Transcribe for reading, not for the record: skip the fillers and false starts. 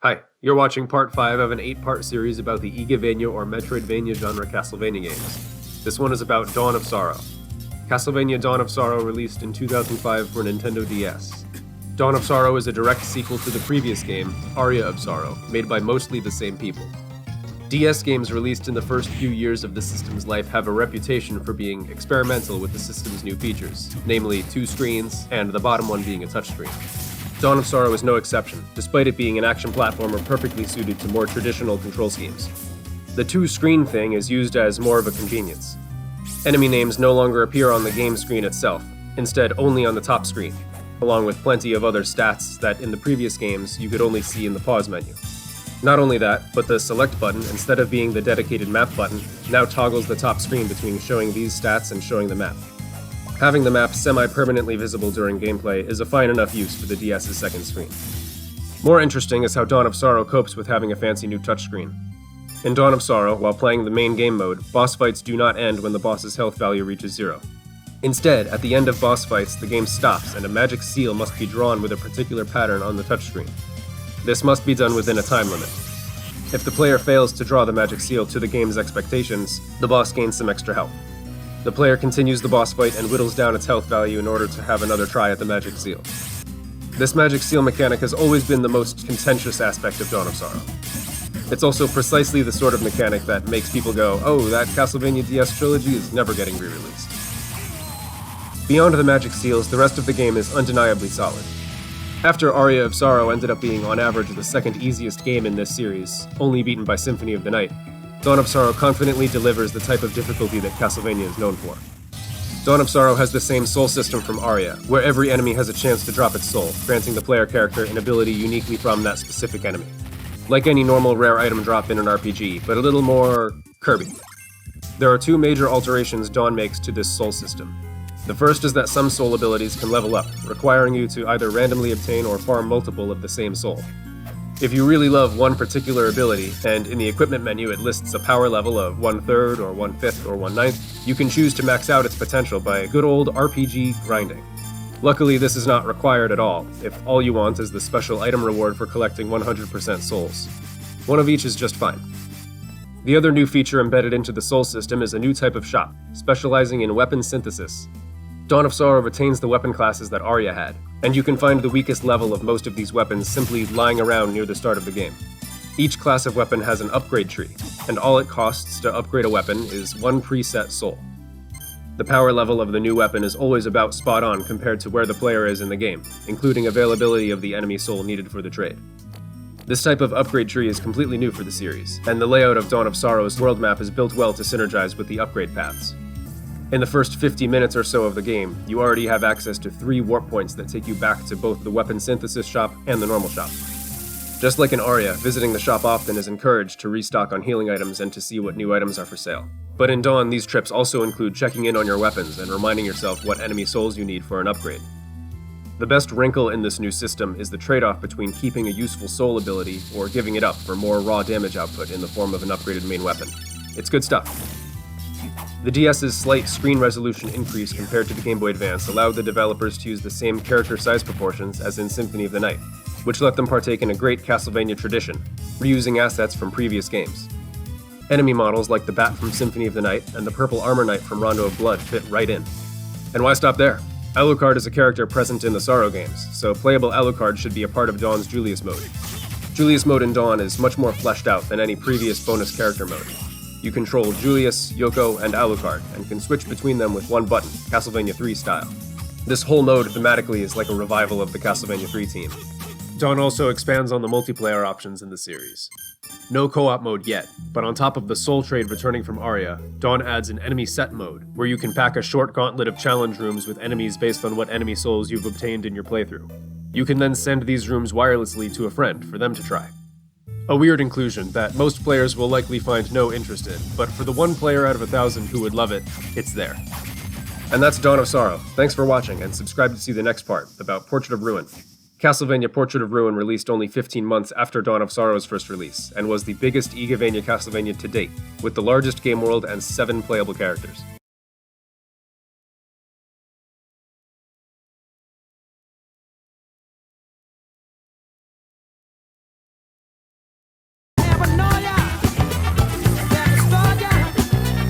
Hi, you're watching part 5 of an 8-part series about the Igavania or Metroidvania genre Castlevania games. This one is about Dawn of Sorrow. Castlevania Dawn of Sorrow released in 2005 for Nintendo DS. Dawn of Sorrow is a direct sequel to the previous game, Aria of Sorrow, made by mostly the same people. DS games released in the first few years of the system's life have a reputation for being experimental with the system's new features, namely 2 screens, and the bottom one being a touchscreen. Dawn of Sorrow is no exception, despite it being an action platformer perfectly suited to more traditional control schemes. The 2-screen thing is used as more of a convenience. Enemy names no longer appear on the game screen itself, instead only on the top screen, along with plenty of other stats that in the previous games you could only see in the pause menu. Not only that, but the select button, instead of being the dedicated map button, now toggles the top screen between showing these stats and showing the map. Having the map semi-permanently visible during gameplay is a fine enough use for the DS's second screen. More interesting is how Dawn of Sorrow copes with having a fancy new touchscreen. In Dawn of Sorrow, while playing the main game mode, boss fights do not end when the boss's health value reaches 0. Instead, at the end of boss fights, the game stops and a magic seal must be drawn with a particular pattern on the touchscreen. This must be done within a time limit. If the player fails to draw the magic seal to the game's expectations, the boss gains some extra health. The player continues the boss fight and whittles down its health value in order to have another try at the magic seal. This magic seal mechanic has always been the most contentious aspect of Dawn of Sorrow. It's also precisely the sort of mechanic that makes people go, oh, that Castlevania DS trilogy is never getting re-released. Beyond the magic seals, the rest of the game is undeniably solid. After Aria of Sorrow ended up being on average the second easiest game in this series, only beaten by Symphony of the Night, Dawn of Sorrow confidently delivers the type of difficulty that Castlevania is known for. Dawn of Sorrow has the same soul system from Aria, where every enemy has a chance to drop its soul, granting the player character an ability uniquely from that specific enemy. Like any normal rare item drop in an RPG, but a little more Kirby. There are 2 major alterations Dawn makes to this soul system. The first is that some soul abilities can level up, requiring you to either randomly obtain or farm multiple of the same soul. If you really love one particular ability, and in the equipment menu it lists a power level of 1/3 or 1/5 or 1/9, you can choose to max out its potential by good old RPG grinding. Luckily, this is not required at all, if all you want is the special item reward for collecting 100% souls. One of each is just fine. The other new feature embedded into the soul system is a new type of shop, specializing in weapon synthesis. Dawn of Sorrow retains the weapon classes that Aria had, and you can find the weakest level of most of these weapons simply lying around near the start of the game. Each class of weapon has an upgrade tree, and all it costs to upgrade a weapon is 1 preset soul. The power level of the new weapon is always about spot on compared to where the player is in the game, including availability of the enemy soul needed for the trade. This type of upgrade tree is completely new for the series, and the layout of Dawn of Sorrow's world map is built well to synergize with the upgrade paths. In the first 50 minutes or so of the game, you already have access to 3 warp points that take you back to both the weapon synthesis shop and the normal shop. Just like in Aria, visiting the shop often is encouraged to restock on healing items and to see what new items are for sale. But in Dawn, these trips also include checking in on your weapons and reminding yourself what enemy souls you need for an upgrade. The best wrinkle in this new system is the trade-off between keeping a useful soul ability or giving it up for more raw damage output in the form of an upgraded main weapon. It's good stuff. The DS's slight screen resolution increase compared to the Game Boy Advance allowed the developers to use the same character size proportions as in Symphony of the Night, which let them partake in a great Castlevania tradition, reusing assets from previous games. Enemy models like the Bat from Symphony of the Night and the Purple Armor Knight from Rondo of Blood fit right in. And why stop there? Alucard is a character present in the Sorrow games, so playable Alucard should be a part of Dawn's Julius mode. Julius mode in Dawn is much more fleshed out than any previous bonus character mode. You control Julius, Yoko, and Alucard, and can switch between them with 1 button, Castlevania 3 style. This whole mode thematically is like a revival of the Castlevania 3 team. Dawn also expands on the multiplayer options in the series. No co-op mode yet, but on top of the soul trade returning from Aria, Dawn adds an enemy set mode, where you can pack a short gauntlet of challenge rooms with enemies based on what enemy souls you've obtained in your playthrough. You can then send these rooms wirelessly to a friend for them to try. A weird inclusion that most players will likely find no interest in, but for the 1 player out of 1,000 who would love it, it's there. And that's Dawn of Sorrow. Thanks for watching, and subscribe to see the next part, about Portrait of Ruin. Castlevania Portrait of Ruin released only 15 months after Dawn of Sorrow's first release, and was the biggest Igavania Castlevania to date, with the largest game world and 7 playable characters.